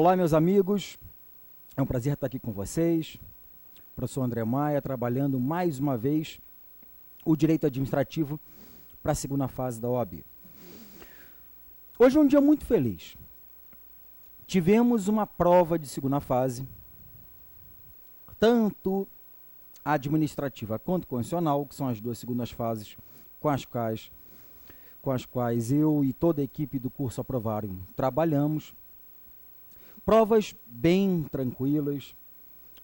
Olá, meus amigos, é um prazer estar aqui com vocês. Professor André Maia, trabalhando mais uma vez o direito administrativo para a segunda fase da OAB. Hoje é um dia muito feliz. Tivemos uma prova de segunda fase, tanto administrativa quanto constitucional, que são as duas segundas fases com as quais eu e toda a equipe do curso Aprovaram trabalhamos. Provas bem tranquilas,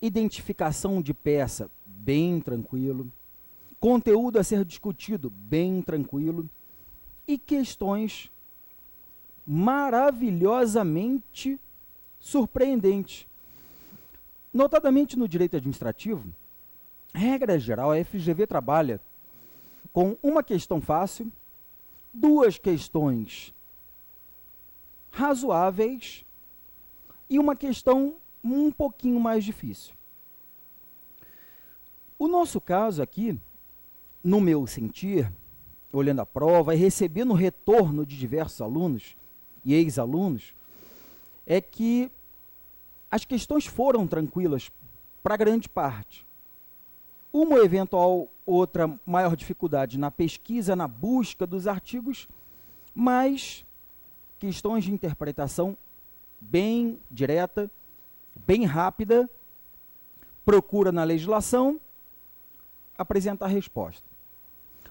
identificação de peça bem tranquilo, conteúdo a ser discutido bem tranquilo e questões maravilhosamente surpreendentes. Notadamente no direito administrativo, regra geral, a FGV trabalha com uma questão fácil, duas questões razoáveis e uma questão um pouquinho mais difícil. O nosso caso aqui, no meu sentir, olhando a prova e recebendo retorno de diversos alunos e ex-alunos, é que as questões foram tranquilas para grande parte. Uma eventual outra maior dificuldade na pesquisa, na busca dos artigos, mas questões de interpretação bem direta, bem rápida, procura na legislação, apresentar a resposta.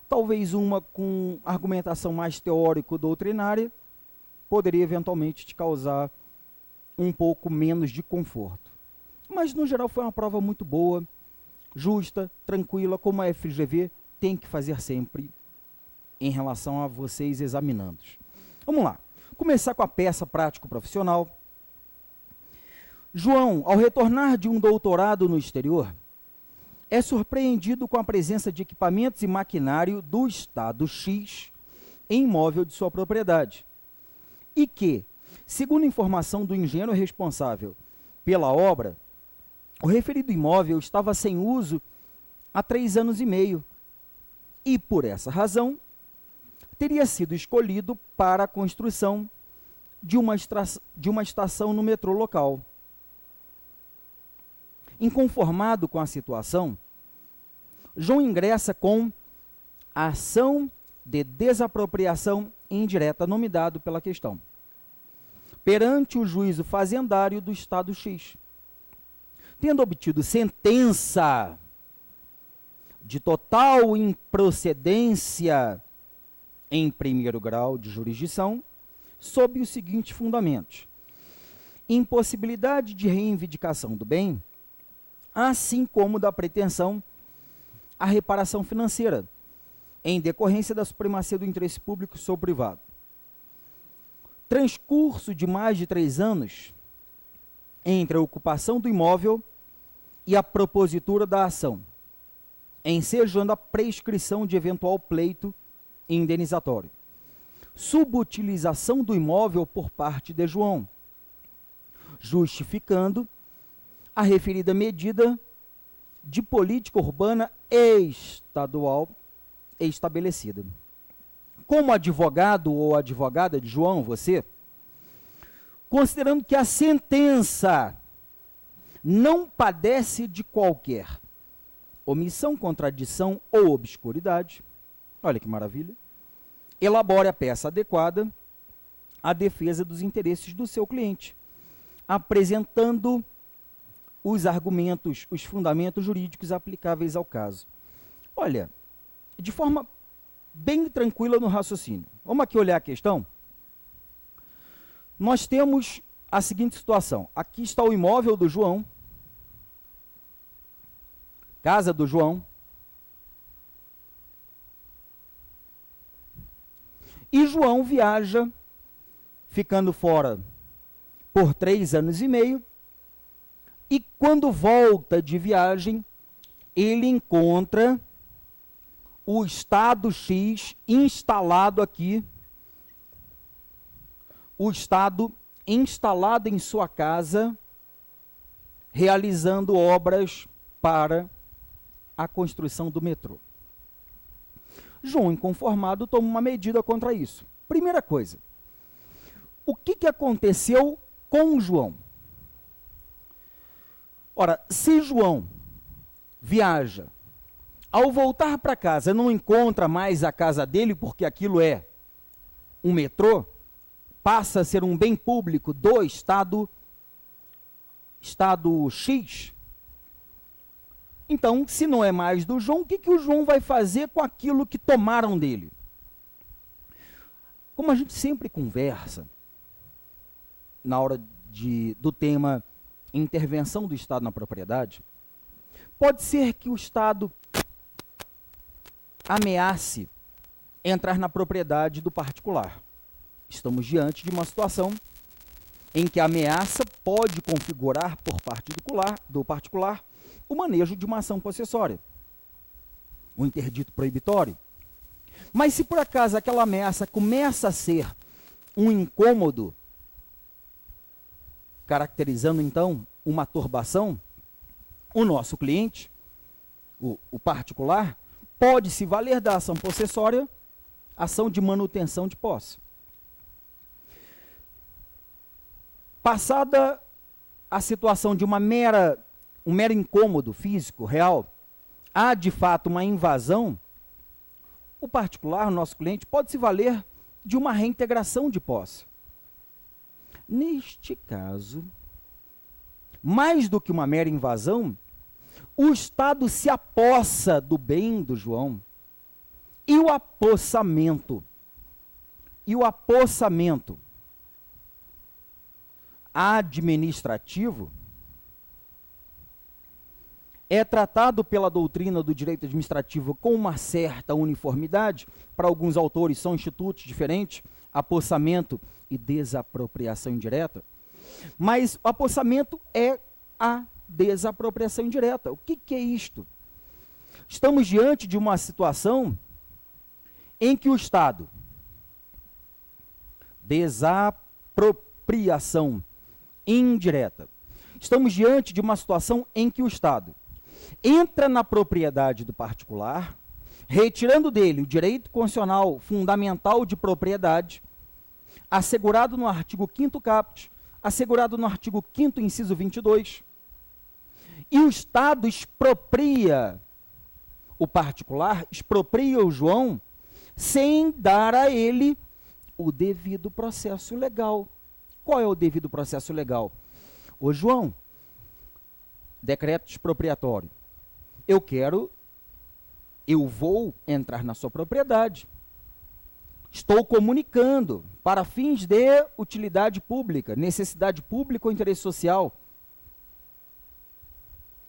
Talvez uma com argumentação mais teórico-doutrinária poderia eventualmente te causar um pouco menos de conforto. Mas, no geral, foi uma prova muito boa, justa, tranquila, como a FGV tem que fazer sempre em relação a vocês examinandos. Vamos lá. Começar com a peça prático-profissional. João, ao retornar de um doutorado no exterior, é surpreendido com a presença de equipamentos e maquinário do Estado X em imóvel de sua propriedade. E que, segundo informação do engenheiro responsável pela obra, o referido imóvel estava sem uso há 3 anos e meio e, por essa razão, teria sido escolhido para a construção de uma estação no metrô local. Inconformado com a situação, João ingressa com a ação de desapropriação indireta, nome dado pela questão, perante o juízo fazendário do Estado X. Tendo obtido sentença de total improcedência em primeiro grau de jurisdição, sob os seguintes fundamentos: impossibilidade de reivindicação do bem, assim como da pretensão à reparação financeira, em decorrência da supremacia do interesse público sobre o privado. Transcurso de mais de 3 anos entre a ocupação do imóvel e a propositura da ação, ensejando a prescrição de eventual pleito indenizatório. Subutilização do imóvel por parte de João, justificando a referida medida de política urbana estadual estabelecida. Como advogado ou advogada de João, você, considerando que a sentença não padece de qualquer omissão, contradição ou obscuridade, olha que maravilha, elabore a peça adequada à defesa dos interesses do seu cliente, apresentando os argumentos, os fundamentos jurídicos aplicáveis ao caso. Olha, de forma bem tranquila no raciocínio. Vamos aqui olhar a questão. Nós temos a seguinte situação. Aqui está o imóvel do João, casa do João, e João viaja, ficando fora por 3 anos e meio, e quando volta de viagem, ele encontra o Estado X instalado aqui, o Estado instalado em sua casa, realizando obras para a construção do metrô. João, inconformado, toma uma medida contra isso. Primeira coisa, o que aconteceu com o João? Ora, se João viaja, ao voltar para casa não encontra mais a casa dele, porque aquilo é um metrô, passa a ser um bem público do Estado X. Então, se não é mais do João, o que o João vai fazer com aquilo que tomaram dele? Como a gente sempre conversa na hora do tema intervenção do Estado na propriedade, pode ser que o Estado ameace entrar na propriedade do particular. Estamos diante de uma situação em que a ameaça pode configurar por parte do particular o manejo de uma ação possessória, o interdito proibitório. Mas se por acaso aquela ameaça começa a ser um incômodo, caracterizando então uma turbação, o nosso cliente, o particular, pode se valer da ação possessória, ação de manutenção de posse. Passada a situação de um mero incômodo físico, real, há de fato uma invasão, o particular, o nosso cliente, pode se valer de uma reintegração de posse. Neste caso, mais do que uma mera invasão, o Estado se apossa do bem do João. E o apossamento administrativo é tratado pela doutrina do direito administrativo com uma certa uniformidade. Para alguns autores são institutos diferentes, apossamento e desapropriação indireta. Mas o apossamento é a desapropriação indireta. O que é isto? Estamos diante de uma situação em que o Estado, desapropriação indireta, estamos diante de uma situação em que o Estado entra na propriedade do particular, retirando dele o direito constitucional fundamental de propriedade, assegurado no artigo 5º caput, assegurado no artigo 5º, inciso 22, e o Estado expropria o particular, expropria o João, sem dar a ele o devido processo legal. Qual é o devido processo legal? Ô João, decreto expropriatório. Eu vou entrar na sua propriedade. Estou comunicando para fins de utilidade pública, necessidade pública ou interesse social.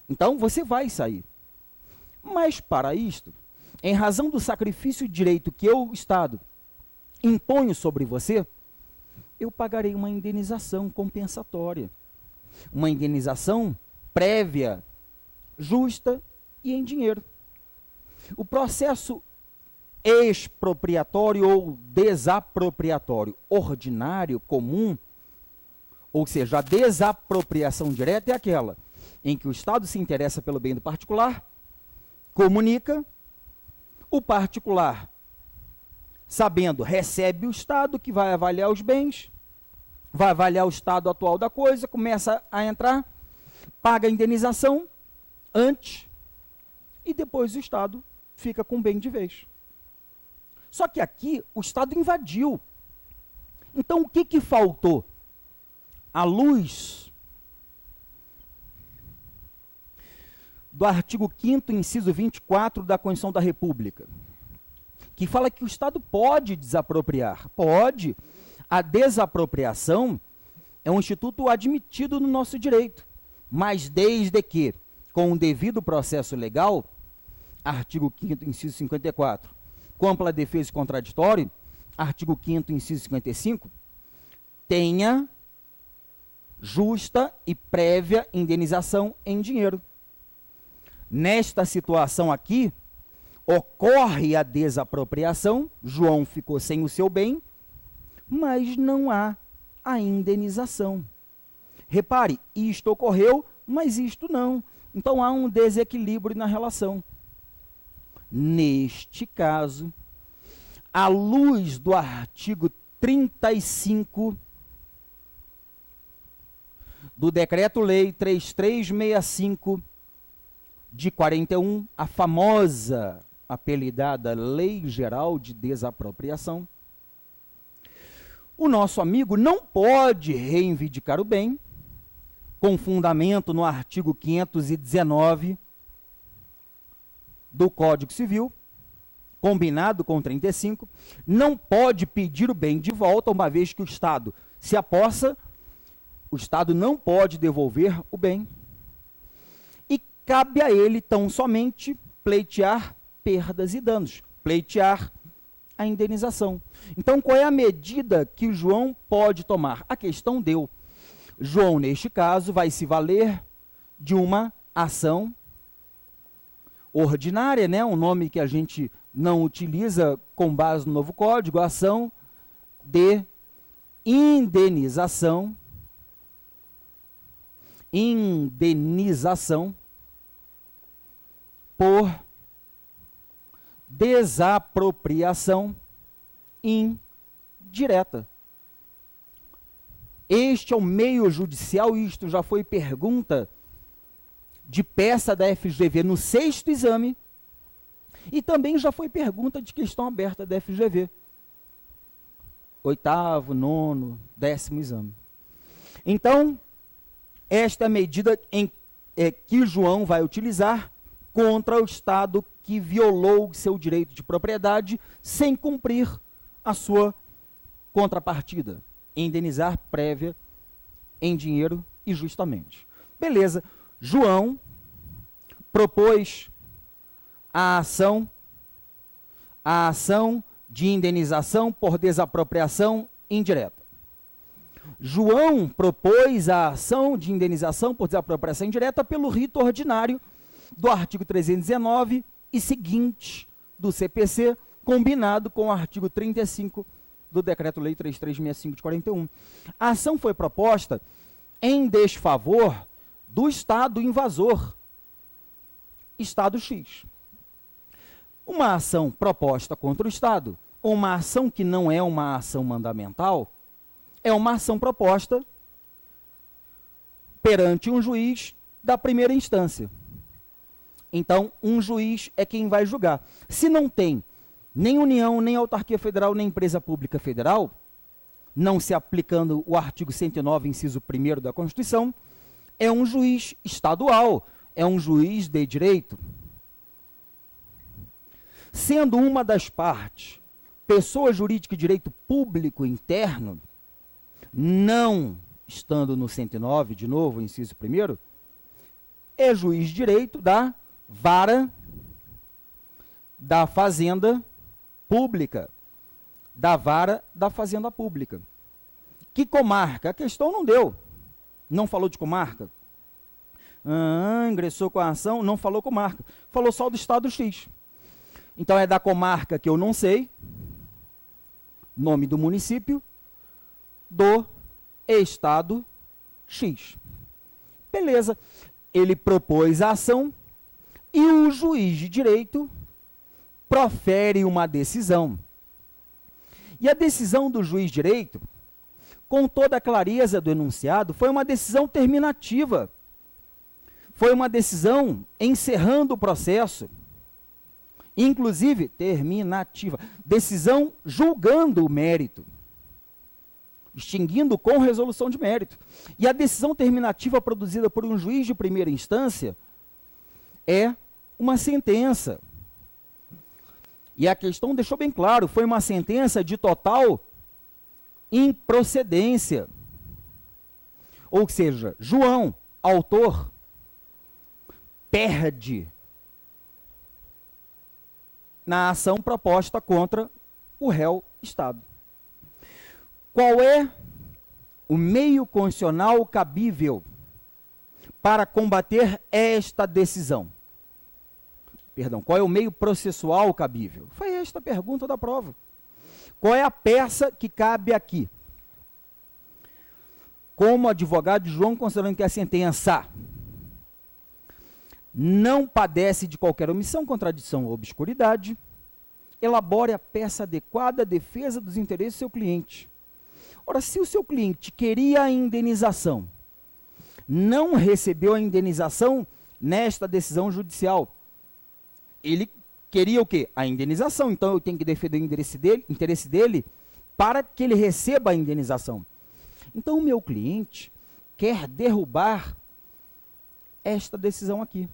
Então, você vai sair. Mas, para isto, em razão do sacrifício de direito que eu, Estado, imponho sobre você, eu pagarei uma indenização compensatória. Uma indenização prévia, justa e em dinheiro. O processo expropriatório ou desapropriatório ordinário, comum, ou seja, a desapropriação direta é aquela em que o Estado se interessa pelo bem do particular, comunica, o particular, sabendo, recebe o Estado que vai avaliar os bens, vai avaliar o estado atual da coisa, começa a entrar, paga a indenização antes e depois o Estado fica com o bem de vez. Só que aqui o Estado invadiu. Então o que faltou? À luz do artigo 5º, inciso 24 da Constituição da República, que fala que o Estado pode desapropriar. Pode. A desapropriação é um instituto admitido no nosso direito, mas desde que, com o devido processo legal, artigo 5º, inciso 54, com ampla defesa e contraditório, artigo 5º, inciso 55, tenha justa e prévia indenização em dinheiro. Nesta situação aqui, ocorre a desapropriação, João ficou sem o seu bem, mas não há a indenização. Repare, isto ocorreu, mas isto não. Então há um desequilíbrio na relação. Neste caso, à luz do artigo 35 do Decreto-Lei 3365 de 41, a famosa apelidada Lei Geral de Desapropriação, o nosso amigo não pode reivindicar o bem com fundamento no artigo 519 do Código Civil, combinado com 35, não pode pedir o bem de volta, uma vez que o Estado se apossa, o Estado não pode devolver o bem. E cabe a ele tão somente pleitear perdas e danos, pleitear a indenização. Então, qual é a medida que o João pode tomar? A questão deu. João, neste caso, vai se valer de uma ação ordinária, né? Um nome que a gente não utiliza com base no novo código, ação de indenização por desapropriação indireta. Este é o meio judicial, isto já foi pergunta de peça da FGV no 6º exame, e também já foi pergunta de questão aberta da FGV. 8º, 9º, 10º exame. Então, esta é a medida que João vai utilizar contra o Estado que violou seu direito de propriedade sem cumprir a sua contrapartida, indenizar prévia em dinheiro e justamente. Beleza, João propôs a ação de indenização por desapropriação indireta. João propôs a ação de indenização por desapropriação indireta pelo rito ordinário do artigo 319 e seguinte do CPC, combinado com o artigo 35 do Decreto-Lei 3365 de 41. A ação foi proposta em desfavor do Estado invasor, Estado X. Uma ação proposta contra o Estado, uma ação que não é uma ação mandamental, é uma ação proposta perante um juiz da primeira instância. Então, um juiz é quem vai julgar. Se não tem nem União, nem autarquia federal, nem empresa pública federal, não se aplicando o artigo 109, inciso 1º da Constituição, é um juiz estadual, é um juiz de direito. Sendo uma das partes pessoa jurídica de direito público interno, não estando no 109, de novo, inciso 1º, é juiz de direito da vara da Fazenda Pública, da vara da Fazenda Pública. Que comarca? A questão não deu, não falou de comarca. Ingressou com a ação, não falou comarca, falou só do Estado X. Então é da comarca que eu não sei, nome do município, do Estado X. Beleza, ele propôs a ação e o juiz de direito profere uma decisão. E a decisão do juiz de direito, com toda a clareza do enunciado, foi uma decisão terminativa. Foi uma decisão encerrando o processo, inclusive terminativa, decisão julgando o mérito, extinguindo com resolução de mérito. E a decisão terminativa produzida por um juiz de primeira instância é uma sentença. E a questão deixou bem claro, foi uma sentença de total improcedência. Ou seja, João, autor, perde na ação proposta contra o réu Estado. Qual é o meio constitucional cabível para combater esta decisão? Perdão, qual é o meio processual cabível? Foi esta a pergunta da prova. Qual é a peça que cabe aqui? Como advogado de João, considerando que a sentença não padece de qualquer omissão, contradição ou obscuridade, elabore a peça adequada à defesa dos interesses do seu cliente. Ora, se o seu cliente queria a indenização não recebeu a indenização nesta decisão judicial. Ele queria o quê? A indenização. Então eu tenho que defender o interesse dele para que ele receba a indenização. Então o meu cliente quer derrubar esta decisão aqui.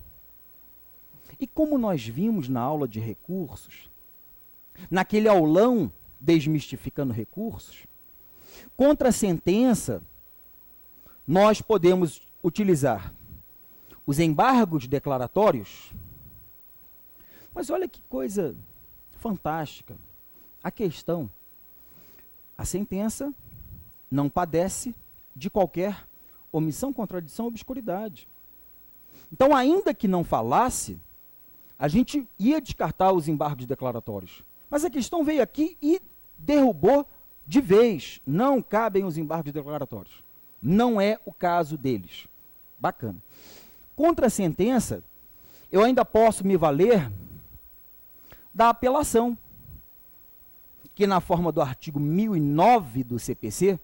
E como nós vimos na aula de recursos, naquele aulão Desmistificando Recursos, contra a sentença, nós podemos utilizar os embargos declaratórios. Mas olha que coisa fantástica. A questão, a sentença não padece de qualquer omissão, contradição ou obscuridade. Então, ainda que não falasse, a gente ia descartar os embargos declaratórios. Mas a questão veio aqui e derrubou de vez. Não cabem os embargos declaratórios. Não é o caso deles. Bacana. Contra a sentença, eu ainda posso me valer da apelação, que na forma do artigo 1009 do CPC,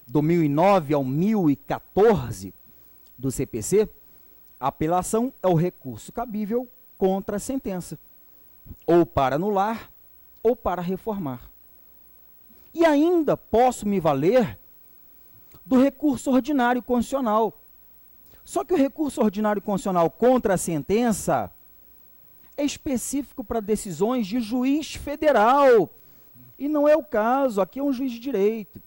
do 1009 ao 1014 do CPC, a apelação é o recurso cabível contra a sentença, ou para anular, ou para reformar. E ainda posso me valer do recurso ordinário constitucional. Só que o recurso ordinário constitucional contra a sentença é específico para decisões de juiz federal. E não é o caso, aqui é um juiz de direito.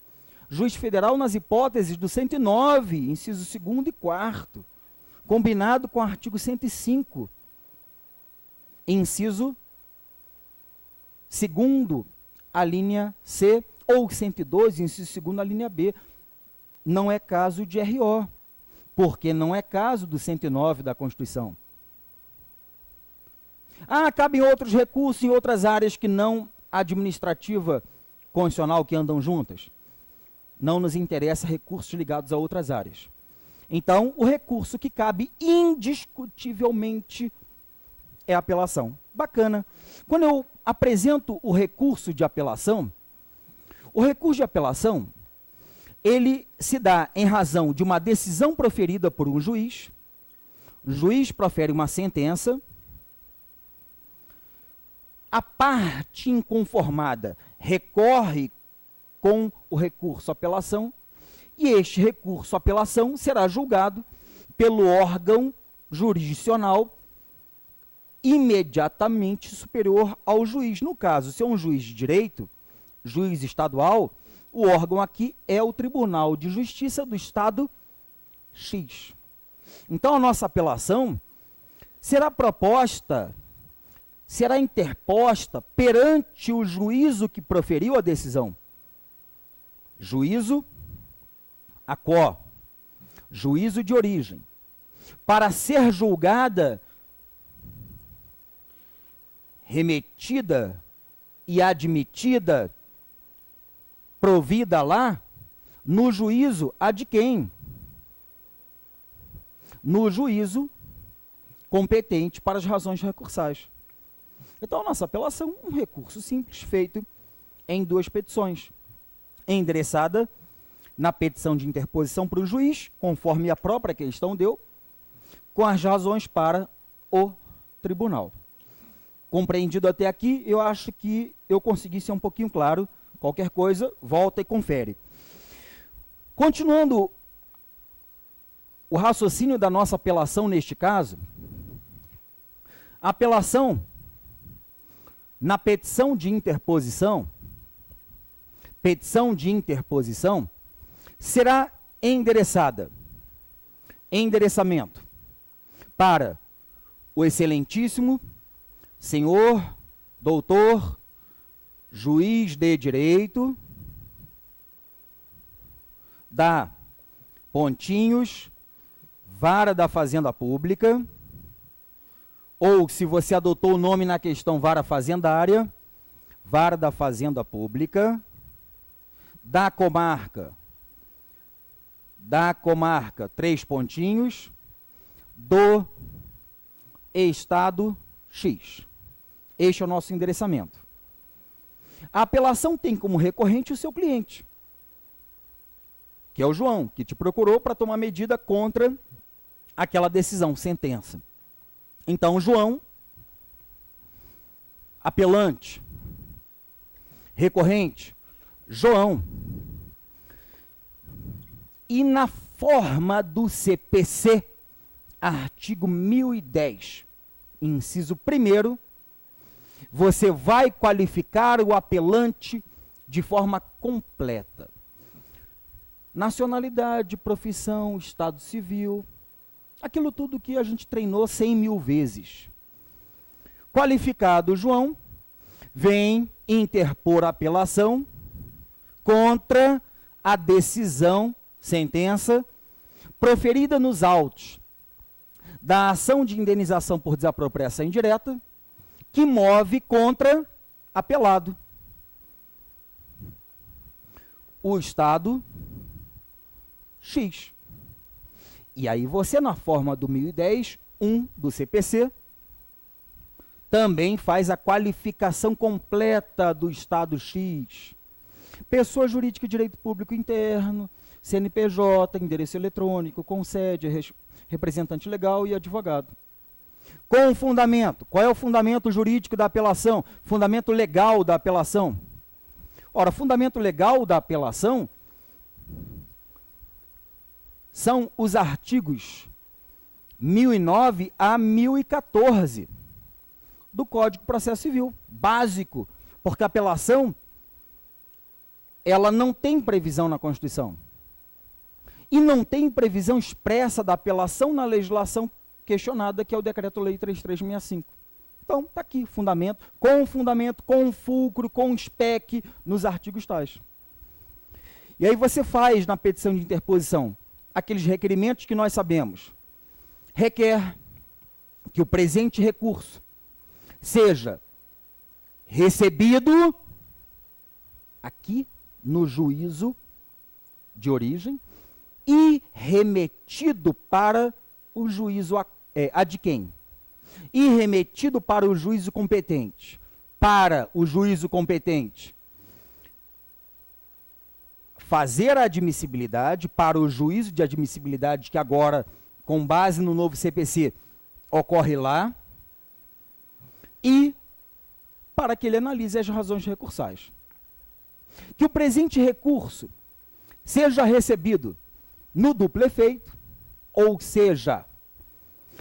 Juiz federal nas hipóteses do 109, inciso 2º e 4º, combinado com o artigo 105, inciso 2º, a linha C, ou 112, inciso 2º, a linha B. Não é caso de RO, porque não é caso do 109 da Constituição. Cabem outros recursos em outras áreas que não administrativa constitucional, que andam juntas. Não nos interessa recursos ligados a outras áreas. Então, o recurso que cabe indiscutivelmente é a apelação. Bacana. Quando eu apresento o recurso de apelação, ele se dá em razão de uma decisão proferida por um juiz. O juiz profere uma sentença. A parte inconformada recorre com o recurso à apelação, e este recurso à apelação será julgado pelo órgão jurisdicional imediatamente superior ao juiz. No caso, se é um juiz de direito, juiz estadual, o órgão aqui é o Tribunal de Justiça do Estado X. Então, a nossa apelação será interposta perante o juízo que proferiu a decisão. Juízo ACO, juízo de origem, para ser julgada, remetida e admitida, provida lá, no juízo a de quem? No juízo competente para as razões recursais. Então, a nossa apelação é um recurso simples, feito em 2 petições, endereçada na petição de interposição para o juiz, conforme a própria questão deu, com as razões para o tribunal. Compreendido até aqui, eu acho que eu consegui ser um pouquinho claro. Qualquer coisa, volta e confere. Continuando o raciocínio da nossa apelação neste caso, a apelação na petição de interposição será endereçamento para o excelentíssimo senhor, doutor, juiz de direito da Pontinhos, Vara da Fazenda Pública, ou, se você adotou o nome na questão Vara Fazendária, Vara da Fazenda Pública, da comarca, 3 pontinhos, do Estado X. Este é o nosso endereçamento. A apelação tem como recorrente o seu cliente, que é o João, que te procurou para tomar medida contra aquela decisão, sentença. Então, João, apelante, recorrente, João. E na forma do CPC, artigo 1010, inciso 1º, você vai qualificar o apelante de forma completa. Nacionalidade, profissão, estado civil, aquilo tudo que a gente treinou 100.000 vezes. Qualificado João, vem interpor apelação contra a decisão, sentença, proferida nos autos da ação de indenização por desapropriação indireta, que move contra apelado. O Estado X. E aí você, na forma do 1010, 1 do CPC, também faz a qualificação completa do Estado X. Pessoa jurídica de direito público interno, CNPJ, endereço eletrônico, com sede, representante legal e advogado. Com fundamento. Qual é o fundamento jurídico da apelação? Fundamento legal da apelação. Ora, fundamento legal da apelação são os artigos 1009 a 1014 do Código de Processo Civil, básico, porque a apelação ela não tem previsão na Constituição. E não tem previsão expressa da apelação na legislação questionada, que é o Decreto-Lei 3365. Então, está aqui, fundamento, com fulcro, com spec, nos artigos tais. E aí você faz, na petição de interposição, aqueles requerimentos que nós sabemos. Requer que o presente recurso seja recebido aqui no juízo de origem e remetido para o juízo ad quem? E remetido para o juízo competente. Para o juízo competente fazer a admissibilidade, para o juízo de admissibilidade, que agora, com base no novo CPC, ocorre lá, e para que ele analise as razões recursais. Que o presente recurso seja recebido no duplo efeito, ou seja,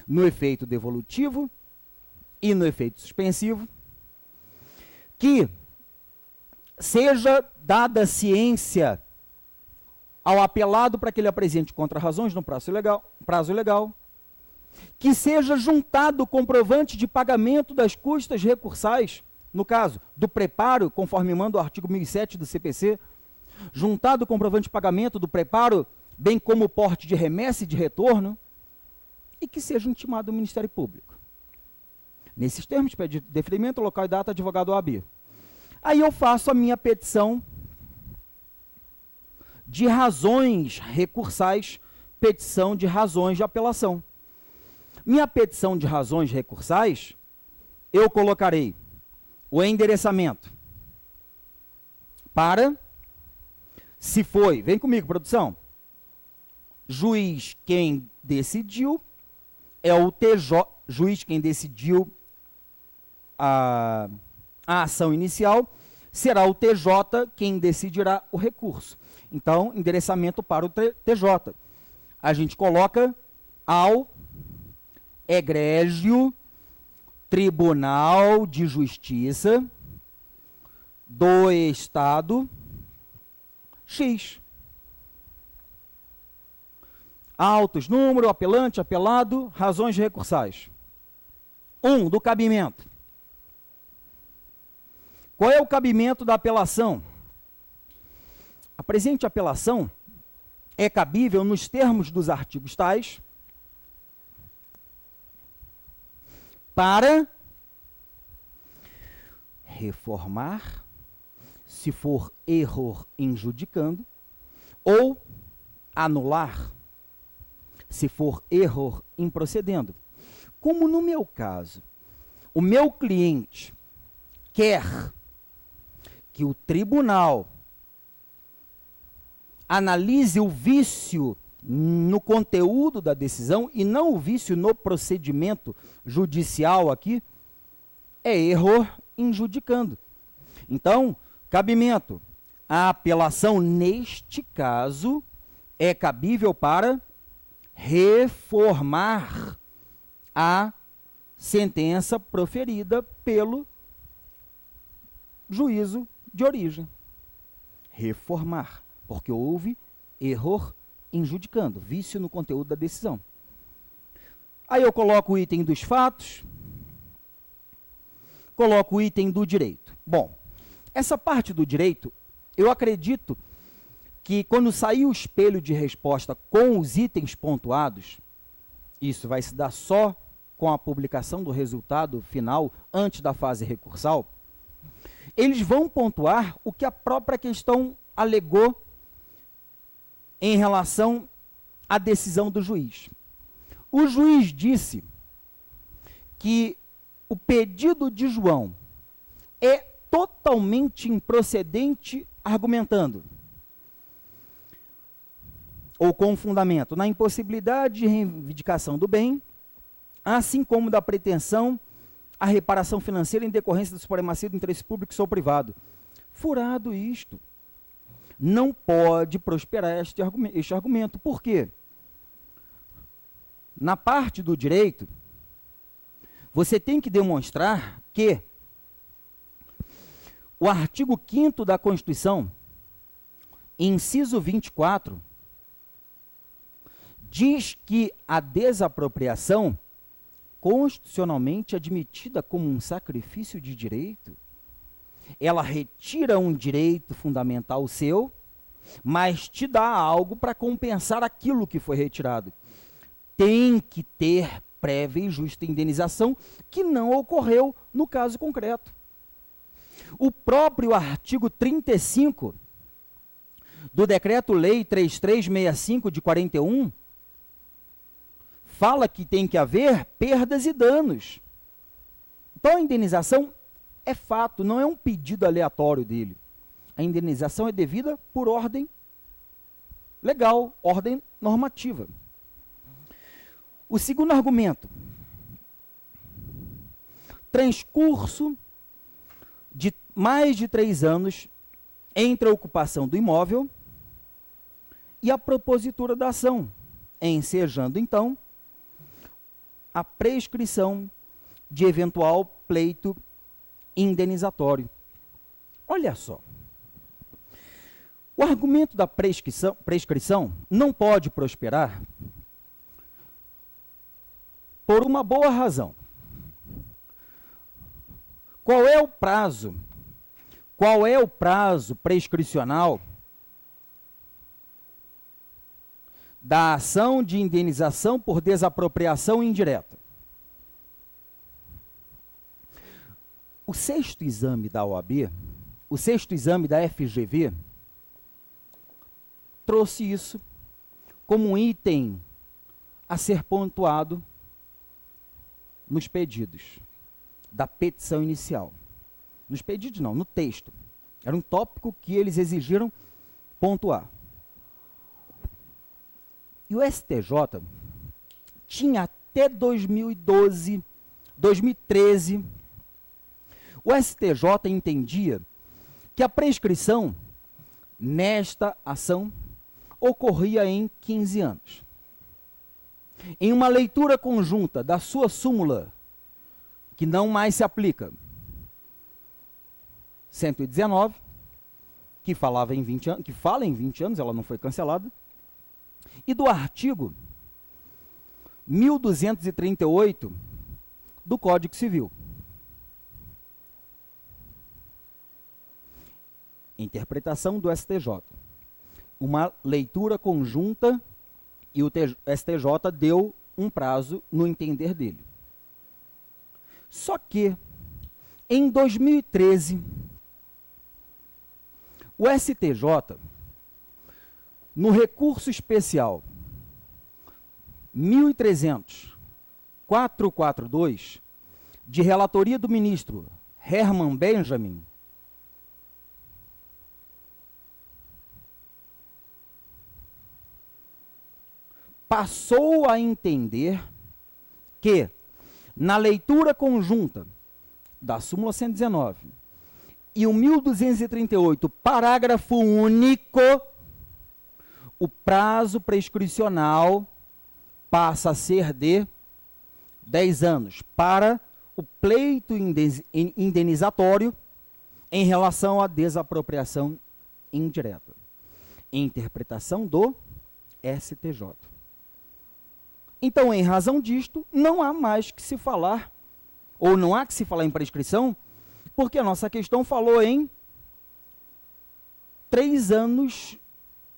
no efeito devolutivo e no efeito suspensivo, que seja dada ciência ao apelado para que ele apresente contra-razões no prazo legal, que seja juntado o comprovante de pagamento das custas recursais, no caso do preparo, conforme manda o artigo 1007 do CPC, juntado o comprovante de pagamento do preparo, bem como o porte de remessa e de retorno, e que seja intimado o Ministério Público. Nesses termos, pede deferimento, local e data, advogado OAB. Aí eu faço a minha petição de razões recursais, petição de razões de apelação. Minha petição de razões recursais, eu colocarei o endereçamento para, se foi, vem comigo, produção, juiz quem decidiu, é o TJ, juiz quem decidiu a ação inicial, será o TJ quem decidirá o recurso. Então, endereçamento para o TJ. A gente coloca ao egrégio Tribunal de Justiça do Estado X. Autos, número, apelante, apelado, razões recursais. 1. Do cabimento. Qual é o cabimento da apelação? A presente apelação é cabível nos termos dos artigos tais para reformar, se for erro injudicando, ou anular, se for erro improcedendo. Como no meu caso, o meu cliente quer que o tribunal analise o vício no conteúdo da decisão e não o vício no procedimento judicial aqui, é erro injudicando. Então, cabimento. A apelação, neste caso, é cabível para reformar a sentença proferida pelo juízo de origem. Reformar, porque houve erro injudicando, vício no conteúdo da decisão. Aí eu coloco o item dos fatos, coloco o item do direito. Bom, essa parte do direito, eu acredito que quando sair o espelho de resposta com os itens pontuados, isso vai se dar só com a publicação do resultado final antes da fase recursal, eles vão pontuar o que a própria questão alegou em relação à decisão do juiz. O juiz disse que o pedido de João é totalmente improcedente, argumentando, ou com fundamento, na impossibilidade de reivindicação do bem, assim como da pretensão à reparação financeira em decorrência da supremacia do interesse público ou privado. Furado isto. Não pode prosperar este argumento. Por quê? Na parte do direito, você tem que demonstrar que o artigo 5º da Constituição, inciso 24, diz que a desapropriação constitucionalmente admitida como um sacrifício de direito, ela retira um direito fundamental seu, mas te dá algo para compensar aquilo que foi retirado. Tem que ter prévia e justa indenização, que não ocorreu no caso concreto. O próprio artigo 35 do Decreto-Lei 3365 de 41 fala que tem que haver perdas e danos. Então a indenização é fato, não é um pedido aleatório dele. A indenização é devida por ordem legal, ordem normativa. O segundo argumento, transcurso de mais de 3 anos entre a ocupação do imóvel e a propositura da ação, ensejando então a prescrição de eventual pleito indenizatório. Olha só, o argumento da prescrição não pode prosperar por uma boa razão. Qual é o prazo? Qual é o prazo prescricional da ação de indenização por desapropriação indireta? O 6º exame da OAB, o 6º exame da FGV, trouxe isso como um item a ser pontuado nos pedidos da petição inicial. Nos pedidos não, no texto. Era um tópico que eles exigiram pontuar. E o STJ tinha até 2012, 2013, o STJ entendia que a prescrição nesta ação ocorria em 15 anos. Em uma leitura conjunta da sua súmula, que não mais se aplica, 119, que fala em 20 anos, ela não foi cancelada, e do artigo 1238 do Código Civil. Interpretação do STJ. Uma leitura conjunta e o STJ deu um prazo no entender dele. Só que, em 2013, o STJ, no recurso especial 1300-442, de relatoria do ministro Herman Benjamin, passou a entender que, na leitura conjunta da súmula 119 e o 1238, parágrafo único, o prazo prescricional passa a ser de 10 anos para o pleito indenizatório em relação à desapropriação indireta. Interpretação do STJ. Então, em razão disto, não há mais que se falar, ou não há que se falar em prescrição, porque a nossa questão falou em 3 anos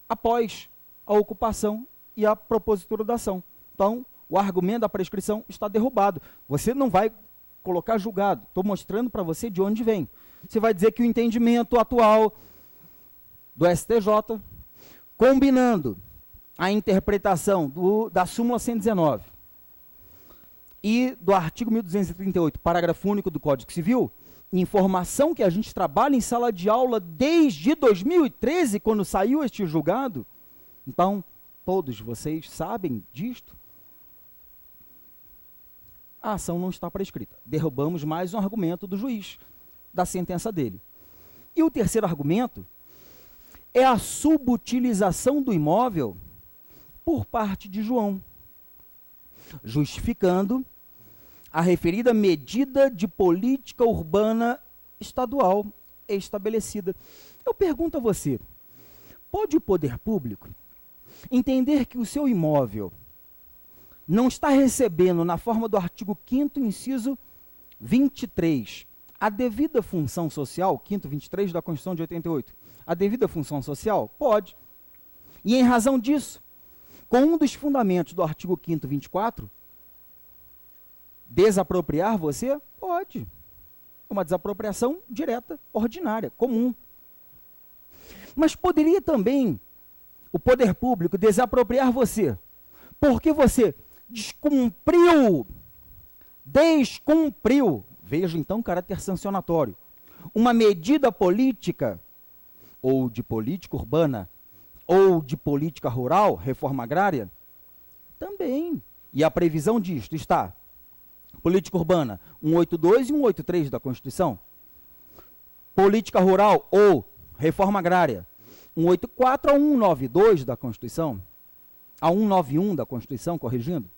após a ocupação e a propositura da ação. Então, o argumento da prescrição está derrubado. Você não vai colocar julgado. Estou mostrando para você de onde vem. Você vai dizer que o entendimento atual do STJ, combinando a interpretação da súmula 119 e do artigo 1238, parágrafo único do Código Civil, informação que a gente trabalha em sala de aula desde 2013, quando saiu este julgado. Então, todos vocês sabem disto. A ação não está prescrita. Derrubamos mais um argumento do juiz, da sentença dele. E o terceiro argumento é a subutilização do imóvel por parte de João, justificando a referida medida de política urbana estadual estabelecida. Eu pergunto a você, pode o poder público entender que o seu imóvel não está recebendo, na forma do artigo 5º, inciso 23, a devida função social, 5º, 23 da Constituição de 88, a devida função social? Pode. E em razão disso, com um dos fundamentos do artigo 5º, 24, desapropriar você? Pode. Uma desapropriação direta, ordinária, comum. Mas poderia também o poder público desapropriar você, porque você descumpriu, veja então o caráter sancionatório, uma medida política, ou de política urbana, ou de política rural, reforma agrária? Também. E a previsão disto está: política urbana, 182 e 183 da Constituição. Política rural ou reforma agrária, 184 a 192 da Constituição. A 191 da Constituição, corrigindo.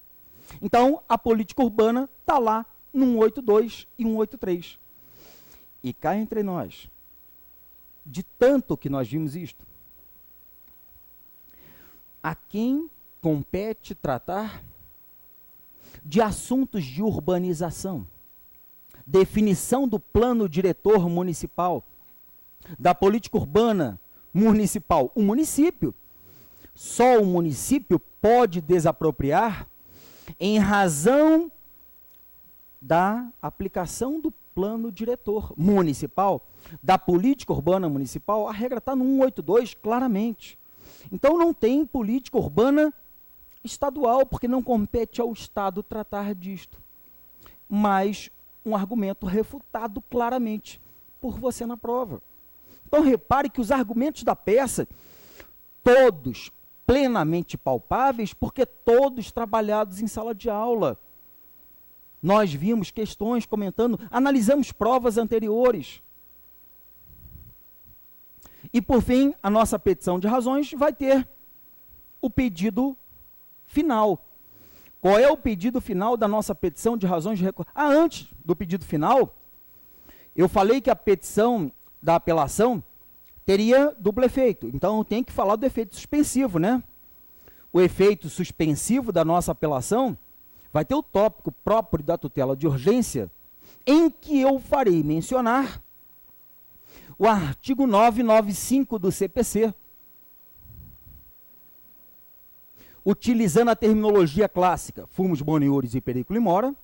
Então, a política urbana está lá no 182 e 183. E cá entre nós, de tanto que nós vimos isto, a quem compete tratar de assuntos de urbanização, definição do plano diretor municipal, da política urbana municipal? O município. Só o município pode desapropriar em razão da aplicação do plano diretor municipal, da política urbana municipal. A regra está no 182 claramente. Então não tem política urbana estadual, porque não compete ao Estado tratar disto. Mas um argumento refutado claramente por você na prova. Então repare que os argumentos da peça, todos plenamente palpáveis, porque todos trabalhados em sala de aula. Nós vimos questões comentando, analisamos provas anteriores. E por fim, a nossa petição de razões vai ter o pedido final. Qual é o pedido final da nossa petição de razões de recurso? Antes do pedido final, eu falei que a petição da apelação teria duplo efeito. Então, eu tenho que falar do efeito suspensivo, né? O efeito suspensivo da nossa apelação vai ter o tópico próprio da tutela de urgência, em que eu farei mencionar o artigo 995 do CPC, utilizando a terminologia clássica, fumus boniuris e periculo mora,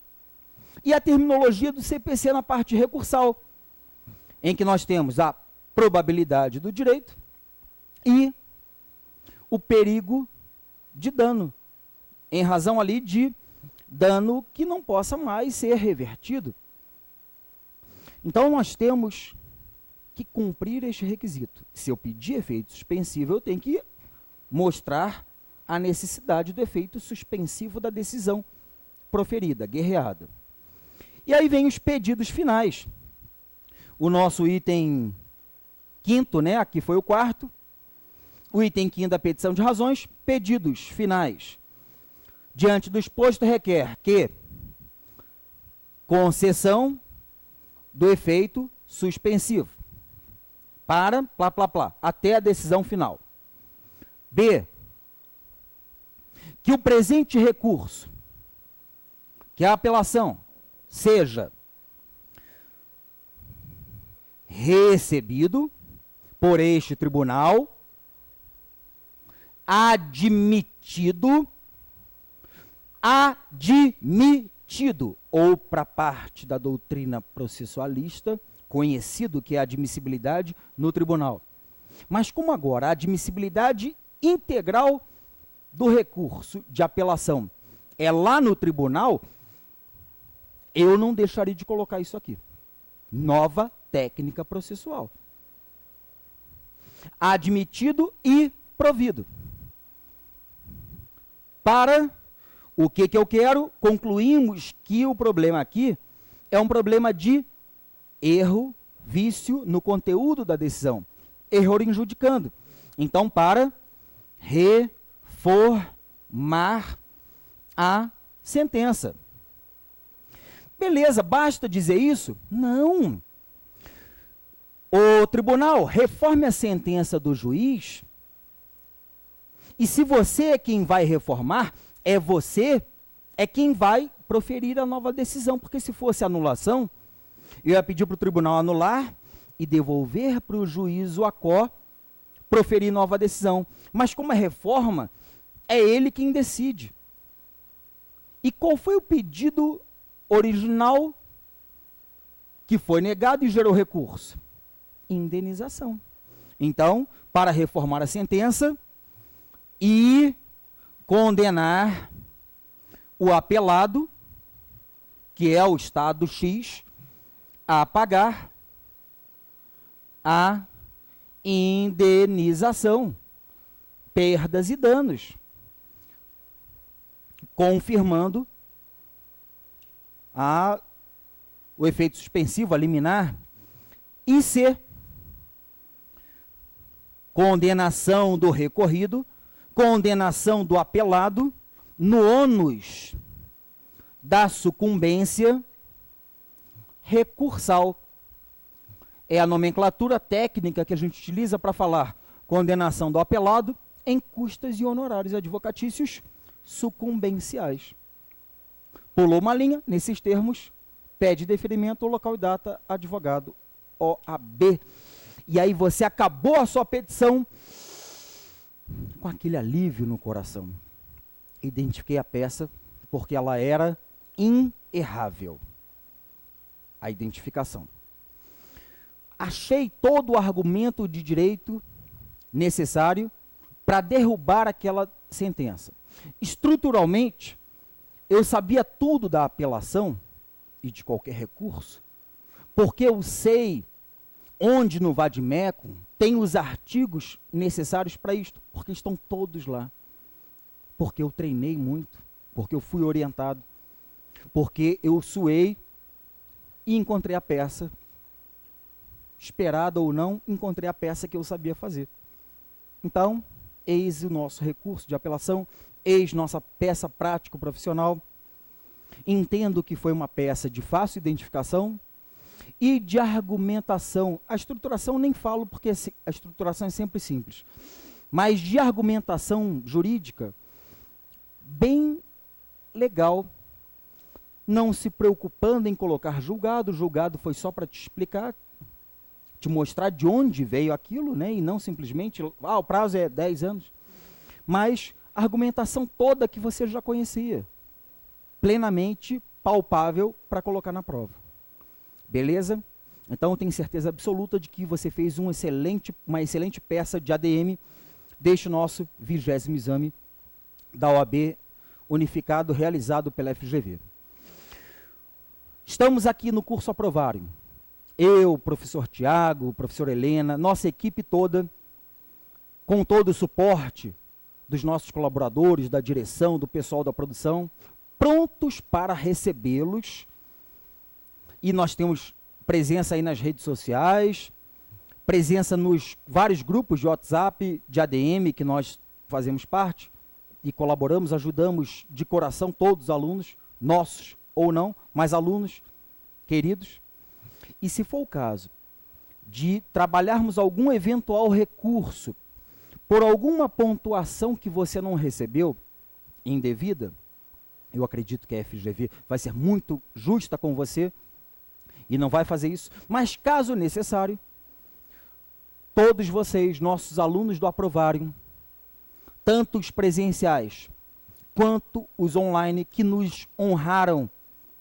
e a terminologia do CPC na parte recursal, em que nós temos a probabilidade do direito e o perigo de dano, em razão ali de dano que não possa mais ser revertido. Então, nós temos que cumprir este requisito. Se eu pedir efeito suspensivo, eu tenho que mostrar a necessidade do efeito suspensivo da decisão proferida, guerreada. E aí vem os pedidos finais. O nosso item quinto, né, aqui foi o quarto. O item quinto da petição de razões, pedidos finais. Diante do exposto, requer que concessão do efeito suspensivo para plá, plá, plá, até a decisão final. B, que o presente recurso, que a apelação, seja recebido por este tribunal, admitido, ou para parte da doutrina processualista, conhecido que é a admissibilidade no tribunal. Mas como agora a admissibilidade integral do recurso de apelação é lá no tribunal, eu não deixaria de colocar isso aqui. Nova técnica processual. Admitido e provido. Para o que eu quero, concluímos que o problema aqui é um problema de erro, vício no conteúdo da decisão. Erro injudicando. Então, para reformar a sentença. Beleza, basta dizer isso? Não. O tribunal reforme a sentença do juiz, e se você é quem vai reformar, você é quem vai proferir a nova decisão, porque se fosse anulação, eu ia pedir para o tribunal anular e devolver para o juiz o ACO, proferir nova decisão. Mas como é reforma, é ele quem decide. E qual foi o pedido original que foi negado e gerou recurso? Indenização. Então, para reformar a sentença e condenar o apelado, que é o Estado X, a pagar a indenização, perdas e danos, confirmando o efeito suspensivo, a liminar. E C, condenação do recorrido, condenação do apelado, no ônus da sucumbência recursal. É a nomenclatura técnica que a gente utiliza para falar condenação do apelado em custas e honorários advocatícios sucumbenciais. Pulou uma linha, nesses termos, pede deferimento, local e data, advogado, OAB. E aí você acabou a sua petição com aquele alívio no coração. Identifiquei a peça porque ela era inerrável. A identificação. Achei todo o argumento de direito necessário para derrubar aquela sentença. Estruturalmente, eu sabia tudo da apelação e de qualquer recurso, porque eu sei onde no vade-mecum tem os artigos necessários para isto, porque estão todos lá. Porque eu treinei muito, porque eu fui orientado, porque eu suei e encontrei a peça. Esperada ou não, encontrei a peça que eu sabia fazer. Então, eis o nosso recurso de apelação, eis nossa peça prático-profissional. Entendo que foi uma peça de fácil identificação e de argumentação. A estruturação nem falo, porque a estruturação é sempre simples. Mas de argumentação jurídica, bem legal, não se preocupando em colocar julgado. O julgado foi só para te explicar, te mostrar de onde veio aquilo, né? E não simplesmente, o prazo é 10 anos. Mas a argumentação toda que você já conhecia, plenamente palpável para colocar na prova. Beleza? Então eu tenho certeza absoluta de que você fez uma excelente peça de ADM deste nosso 20º exame da OAB unificado realizado pela FGV. Estamos aqui no curso Aprovarem. Eu, professor Tiago, professor Helena, nossa equipe toda, com todo o suporte dos nossos colaboradores, da direção, do pessoal da produção, prontos para recebê-los. E nós temos presença aí nas redes sociais, presença nos vários grupos de WhatsApp, de ADM, que nós fazemos parte e colaboramos, ajudamos de coração todos os alunos, nossos ou não, mas alunos queridos. E se for o caso de trabalharmos algum eventual recurso por alguma pontuação que você não recebeu indevida, eu acredito que a FGV vai ser muito justa com você e não vai fazer isso, mas caso necessário, todos vocês, nossos alunos do Aprovário, tanto os presenciais quanto os online, que nos honraram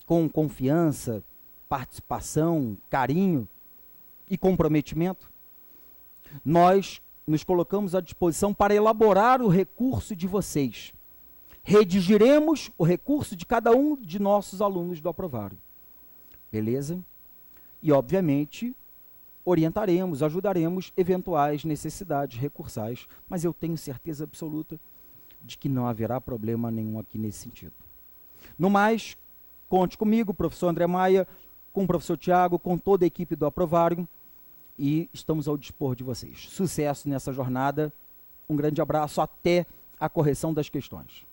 com confiança, participação, carinho e comprometimento, nós nos colocamos à disposição para elaborar o recurso de vocês. Redigiremos o recurso de cada um de nossos alunos do Aprovário. Beleza? E, obviamente, orientaremos, ajudaremos eventuais necessidades recursais, mas eu tenho certeza absoluta de que não haverá problema nenhum aqui nesse sentido. No mais, conte comigo, professor André Maia, com o professor Tiago, com toda a equipe do Aprovário, e estamos ao dispor de vocês. Sucesso nessa jornada, um grande abraço, até a correção das questões.